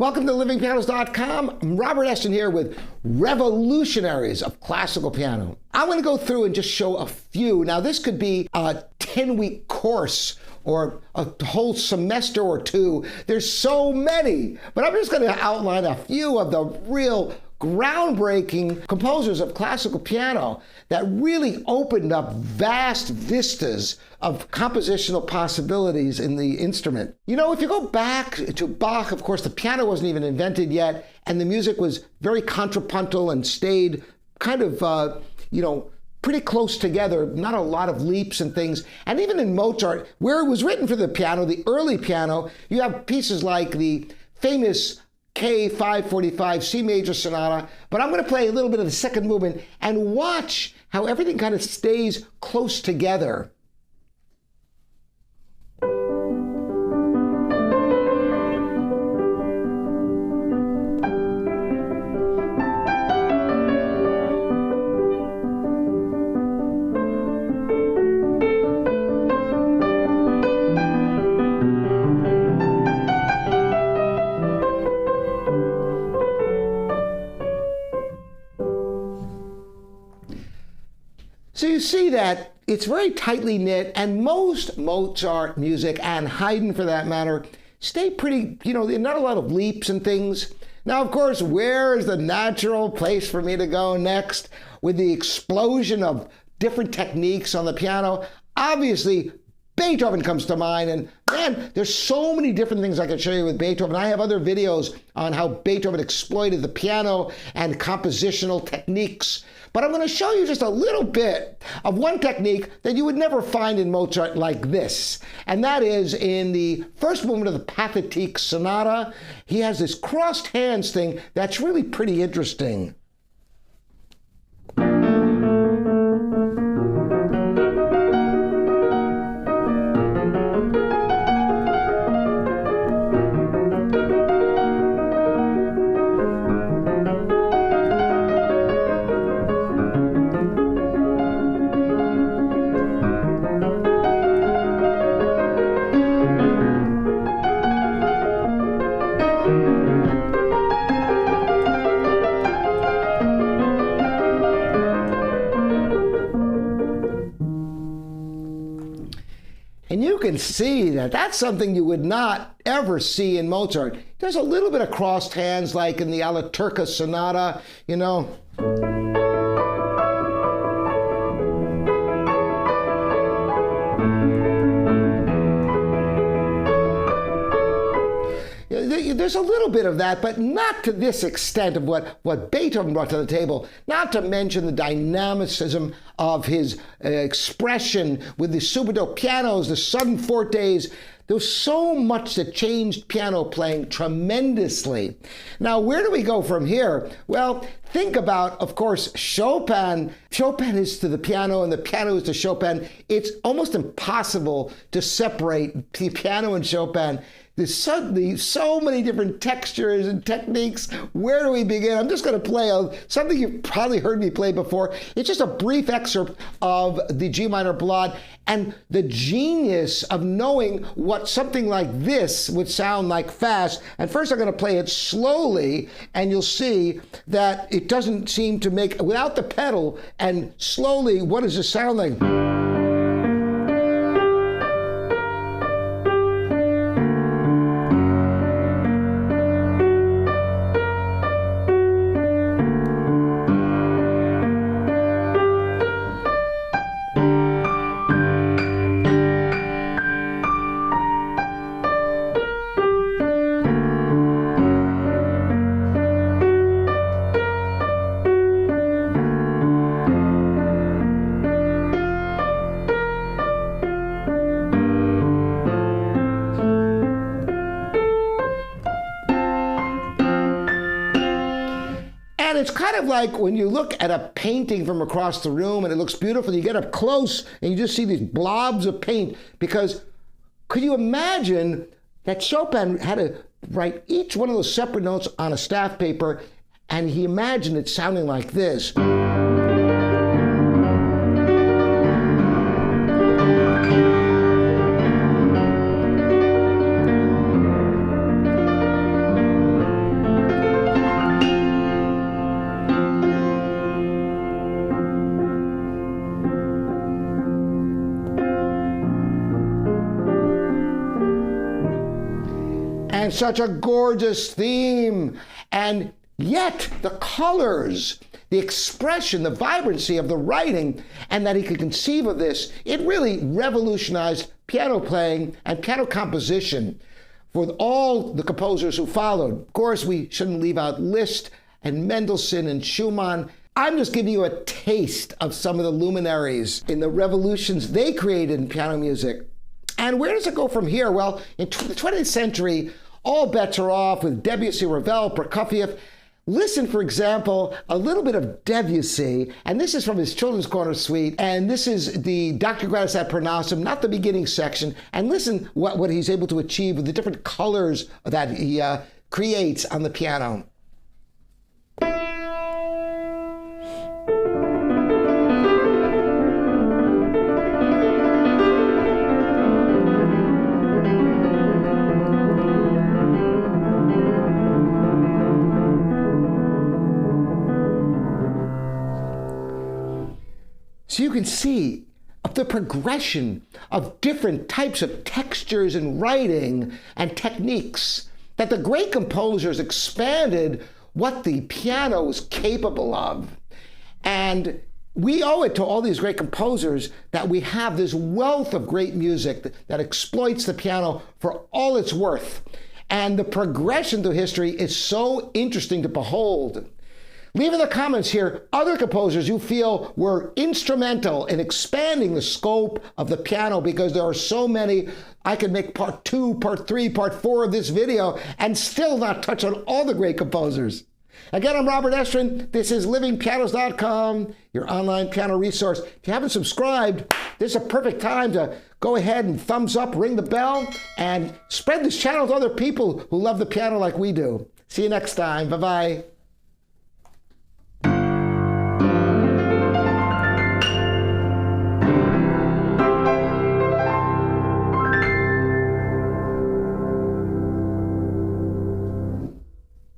Welcome to livingpianos.com. I'm Robert Estrin here with Revolutionaries of Classical Piano. I'm going to go through and just show a few. Now, this could be a 10-week course or a whole semester or two. There's so many, but I'm just going to outline a few of the real groundbreaking composers of classical piano that really opened up vast vistas of compositional possibilities in the instrument. You know, if you go back to Bach, of course, the piano wasn't even invented yet, and the music was very contrapuntal and stayed kind of, pretty close together, not a lot of leaps and things. And even in Mozart, where it was written for the piano, the early piano, you have pieces like the famous K545 C major sonata, but I'm going to play a little bit of the second movement and watch how everything kind of stays close together. So you see that it's very tightly knit, and most Mozart music, and Haydn for that matter, stay pretty, not a lot of leaps and things. Now, of course, where is the natural place for me to go next with the explosion of different techniques on the piano? Obviously, Beethoven comes to mind, and man, there's so many different things I can show you with Beethoven. I have other videos on how Beethoven exploited the piano and compositional techniques. But I'm going to show you just a little bit of one technique that you would never find in Mozart like this. And that is in the first movement of the Pathetique Sonata. He has this crossed hands thing that's really pretty interesting. And you can see that that's something you would not ever see in Mozart. There's a little bit of crossed hands like in the Alla Turca Sonata, There's a little bit of that, but not to this extent of what Beethoven brought to the table, not to mention the dynamicism of his expression with the subito pianos, the sudden fortes. There was so much that changed piano playing tremendously. Now, where do we go from here? Well, think about, of course, Chopin. Chopin is to the piano and the piano is to Chopin. It's almost impossible to separate the piano and Chopin. There's suddenly so many different textures and techniques. Where do we begin? I'm just going to play something you've probably heard me play before. It's just a brief excerpt of the G minor Ballade and the genius of knowing what something like this would sound like fast. And first I'm going to play it slowly, and you'll see that it doesn't seem to make, without the pedal, and slowly, what does it sound like? And it's kind of like when you look at a painting from across the room and it looks beautiful, you get up close and you just see these blobs of paint, because could you imagine that Chopin had to write each one of those separate notes on a staff paper, and he imagined it sounding like this. and such a gorgeous theme. And yet the colors, the expression, the vibrancy of the writing, and that he could conceive of this, it really revolutionized piano playing and piano composition for all the composers who followed. Of course, we shouldn't leave out Liszt and Mendelssohn and Schumann. I'm just giving you a taste of some of the luminaries in the revolutions they created in piano music. And where does it go from here? Well, in the 20th century, all bets are off with Debussy, Ravel, Prokofiev. Listen, for example, a little bit of Debussy, and this is from his Children's Corner Suite, and this is the Dr. Gratis ad Parnassum, not the beginning section, and listen what he's able to achieve with the different colors that he creates on the piano. So you can see the progression of different types of textures in writing and techniques, that the great composers expanded what the piano was capable of. And we owe it to all these great composers that we have this wealth of great music that exploits the piano for all it's worth. And the progression through history is so interesting to behold. Leave in the comments here other composers you feel were instrumental in expanding the scope of the piano, because there are so many. I could make part 2, part 3, part 4 of this video and still not touch on all the great composers. Again, I'm Robert Estrin. This is livingpianos.com, your online piano resource. If you haven't subscribed, this is a perfect time to go ahead and thumbs up, ring the bell, and spread this channel to other people who love the piano like we do. See you next time. Bye-bye.